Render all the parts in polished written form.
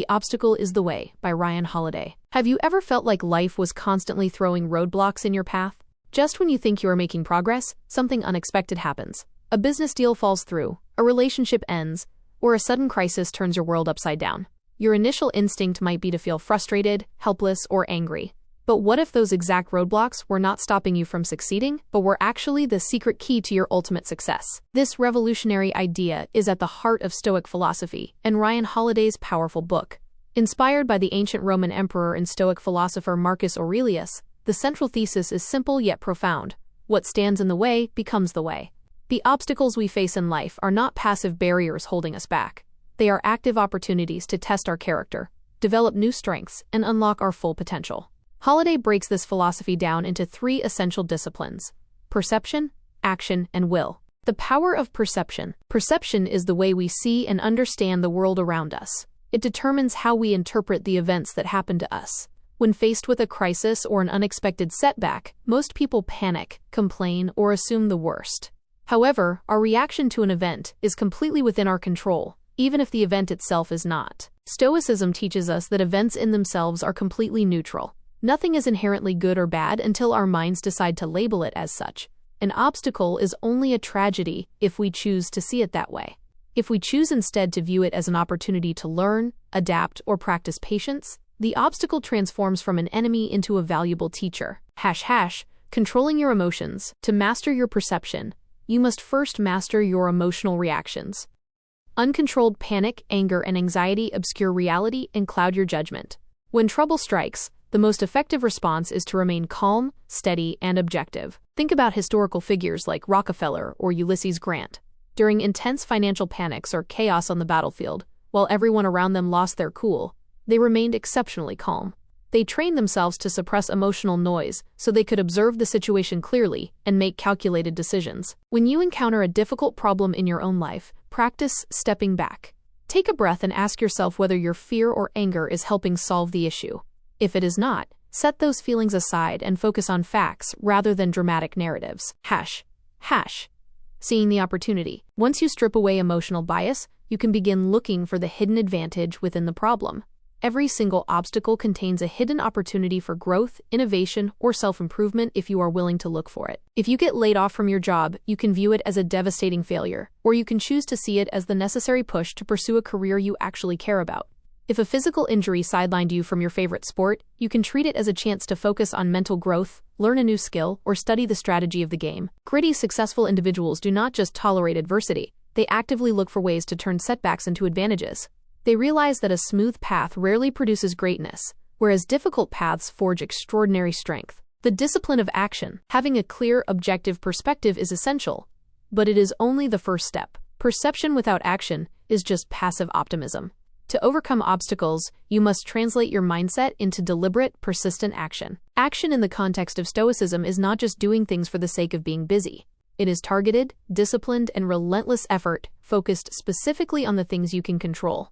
The Obstacle is the Way by Ryan Holiday. Have you ever felt like life was constantly throwing roadblocks in your path? Just when you think you are making progress, something unexpected happens. A business deal falls through, a relationship ends, or a sudden crisis turns your world upside down. Your initial instinct might be to feel frustrated, helpless, or angry. But what if those exact roadblocks were not stopping you from succeeding, but were actually the secret key to your ultimate success? This revolutionary idea is at the heart of Stoic philosophy and Ryan Holiday's powerful book. Inspired by the ancient Roman emperor and Stoic philosopher Marcus Aurelius, the central thesis is simple yet profound. What stands in the way becomes the way. The obstacles we face in life are not passive barriers holding us back. They are active opportunities to test our character, develop new strengths, and unlock our full potential. Holiday breaks this philosophy down into 3 essential disciplines: perception, action, and will. The power of perception. Perception is the way we see and understand the world around us. It determines how we interpret the events that happen to us. When faced with a crisis or an unexpected setback, most people panic, complain, or assume the worst. However, our reaction to an event is completely within our control, even if the event itself is not. Stoicism teaches us that events in themselves are completely neutral. Nothing is inherently good or bad until our minds decide to label it as such. An obstacle is only a tragedy if we choose to see it that way. If we choose instead to view it as an opportunity to learn, adapt, or practice patience, the obstacle transforms from an enemy into a valuable teacher. Controlling your emotions. To master your perception, you must first master your emotional reactions. Uncontrolled panic, anger, and anxiety obscure reality and cloud your judgment. When trouble strikes, the most effective response is to remain calm, steady, and objective. Think about historical figures like Rockefeller or Ulysses Grant. During intense financial panics or chaos on the battlefield, while everyone around them lost their cool, they remained exceptionally calm. They trained themselves to suppress emotional noise so they could observe the situation clearly and make calculated decisions. When you encounter a difficult problem in your own life, practice stepping back. Take a breath and ask yourself whether your fear or anger is helping solve the issue. If it is not, set those feelings aside and focus on facts rather than dramatic narratives. Seeing the opportunity. Once you strip away emotional bias, you can begin looking for the hidden advantage within the problem. Every single obstacle contains a hidden opportunity for growth, innovation, or self-improvement if you are willing to look for it. If you get laid off from your job, you can view it as a devastating failure, or you can choose to see it as the necessary push to pursue a career you actually care about. If a physical injury sidelined you from your favorite sport, you can treat it as a chance to focus on mental growth, learn a new skill, or study the strategy of the game. Gritty, successful individuals do not just tolerate adversity, they actively look for ways to turn setbacks into advantages. They realize that a smooth path rarely produces greatness, whereas difficult paths forge extraordinary strength. The discipline of action. Having a clear, objective perspective is essential, but it is only the first step. Perception without action is just passive optimism. To overcome obstacles, you must translate your mindset into deliberate, persistent action. Action in the context of Stoicism is not just doing things for the sake of being busy. It is targeted, disciplined, and relentless effort focused specifically on the things you can control.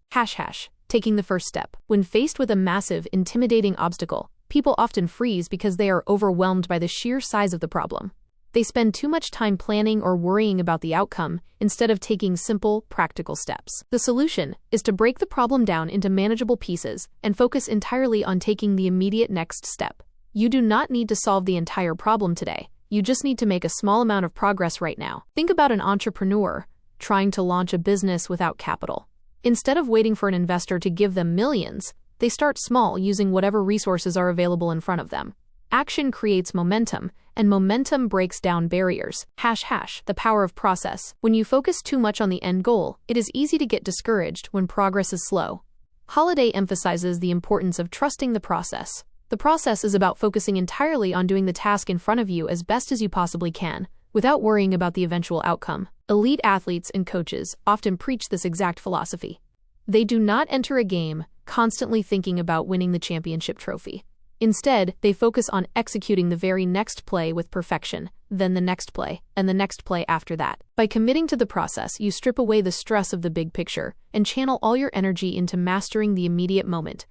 Taking the first step. When faced with a massive, intimidating obstacle, people often freeze because they are overwhelmed by the sheer size of the problem. They spend too much time planning or worrying about the outcome instead of taking simple, practical steps. The solution is to break the problem down into manageable pieces and focus entirely on taking the immediate next step. You do not need to solve the entire problem today. You just need to make a small amount of progress right now. Think about an entrepreneur trying to launch a business without capital. Instead of waiting for an investor to give them millions, they start small using whatever resources are available in front of them. Action creates momentum, and momentum breaks down barriers. The power of process. When you focus too much on the end goal, it is easy to get discouraged when progress is slow. Holiday emphasizes the importance of trusting the process. The process is about focusing entirely on doing the task in front of you as best as you possibly can, without worrying about the eventual outcome. Elite athletes and coaches often preach this exact philosophy. They do not enter a game constantly thinking about winning the championship trophy. Instead, they focus on executing the very next play with perfection, then the next play, and the next play after that. By committing to the process, you strip away the stress of the big picture and channel all your energy into mastering the immediate moment.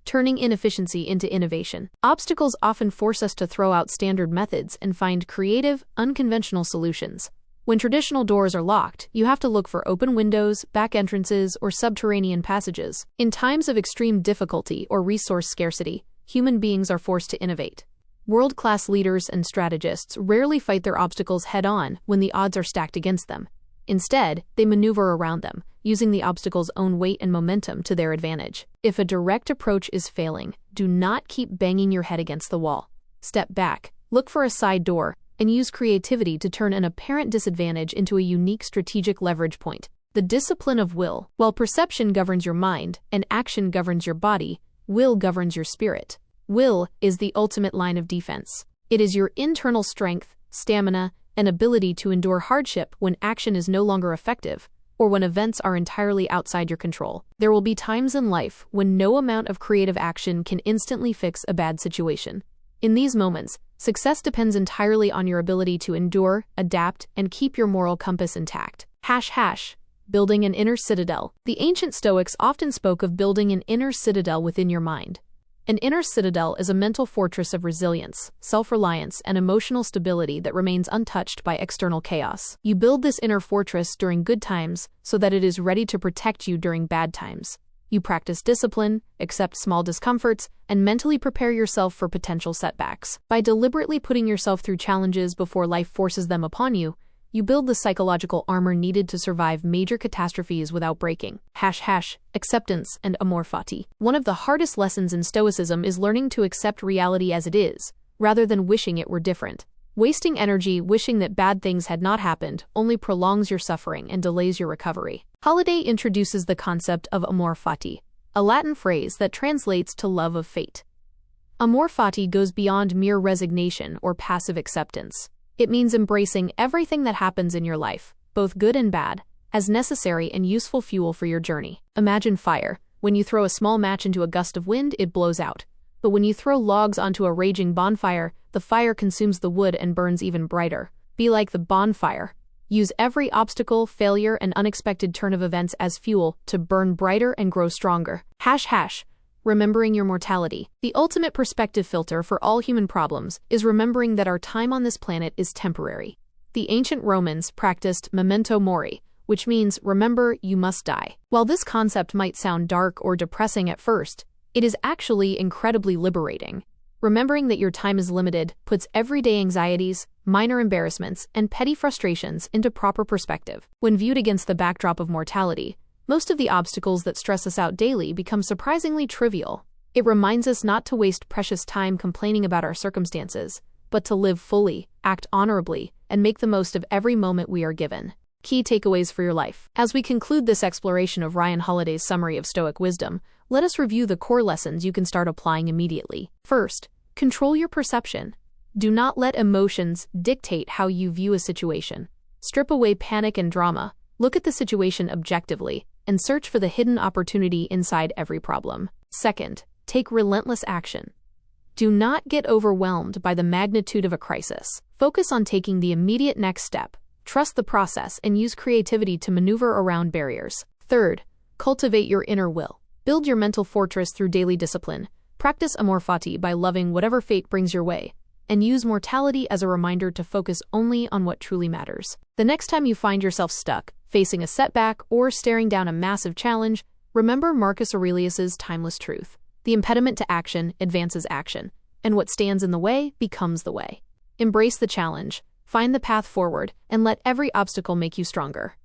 Turning inefficiency into innovation. Obstacles often force us to throw out standard methods and find creative, unconventional solutions. When traditional doors are locked, you have to look for open windows, back entrances, or subterranean passages. In times of extreme difficulty or resource scarcity, human beings are forced to innovate. World-class leaders and strategists rarely fight their obstacles head-on when the odds are stacked against them. Instead, they maneuver around them, using the obstacle's own weight and momentum to their advantage. If a direct approach is failing, do not keep banging your head against the wall. Step back, look for a side door, and use creativity to turn an apparent disadvantage into a unique strategic leverage point. The discipline of will. While perception governs your mind and action governs your body, will governs your spirit. Will is the ultimate line of defense. It is your internal strength, stamina, and ability to endure hardship when action is no longer effective, or when events are entirely outside your control. There will be times in life when no amount of creative action can instantly fix a bad situation. In these moments, success depends entirely on your ability to endure, adapt, and keep your moral compass intact. Building an inner citadel. The ancient Stoics often spoke of building an inner citadel within your mind. An inner citadel is a mental fortress of resilience, self-reliance, and emotional stability that remains untouched by external chaos. You build this inner fortress during good times so that it is ready to protect you during bad times. You practice discipline, accept small discomforts, and mentally prepare yourself for potential setbacks. By deliberately putting yourself through challenges before life forces them upon you, you build the psychological armor needed to survive major catastrophes without breaking. Acceptance and amor fati. One of the hardest lessons in Stoicism is learning to accept reality as it is, rather than wishing it were different. Wasting energy wishing that bad things had not happened only prolongs your suffering and delays your recovery. Holiday introduces the concept of amor fati, a Latin phrase that translates to love of fate. Amor fati goes beyond mere resignation or passive acceptance. It means embracing everything that happens in your life, both good and bad, as necessary and useful fuel for your journey. Imagine fire. When you throw a small match into a gust of wind, it blows out. But when you throw logs onto a raging bonfire, the fire consumes the wood and burns even brighter. Be like the bonfire. Use every obstacle, failure, and unexpected turn of events as fuel to burn brighter and grow stronger. Remembering your mortality. The ultimate perspective filter for all human problems is remembering that our time on this planet is temporary. The ancient Romans practiced memento mori, which means remember you must die. While this concept might sound dark or depressing at first, it is actually incredibly liberating. Remembering that your time is limited puts everyday anxieties, minor embarrassments, and petty frustrations into proper perspective. When viewed against the backdrop of mortality, most of the obstacles that stress us out daily become surprisingly trivial. It reminds us not to waste precious time complaining about our circumstances, but to live fully, act honorably, and make the most of every moment we are given. Key takeaways for your life. As we conclude this exploration of Ryan Holiday's summary of Stoic wisdom, let us review the core lessons you can start applying immediately. First, control your perception. Do not let emotions dictate how you view a situation. Strip away panic and drama, look at the situation objectively, and search for the hidden opportunity inside every problem. Second, take relentless action. Do not get overwhelmed by the magnitude of a crisis. Focus on taking the immediate next step. Trust the process and use creativity to maneuver around barriers. Third, cultivate your inner will. Build your mental fortress through daily discipline. Practice amor fati by loving whatever fate brings your way, and use mortality as a reminder to focus only on what truly matters. The next time you find yourself stuck, facing a setback, or staring down a massive challenge, remember Marcus Aurelius's timeless truth. The impediment to action advances action, and what stands in the way becomes the way. Embrace the challenge, find the path forward, and let every obstacle make you stronger.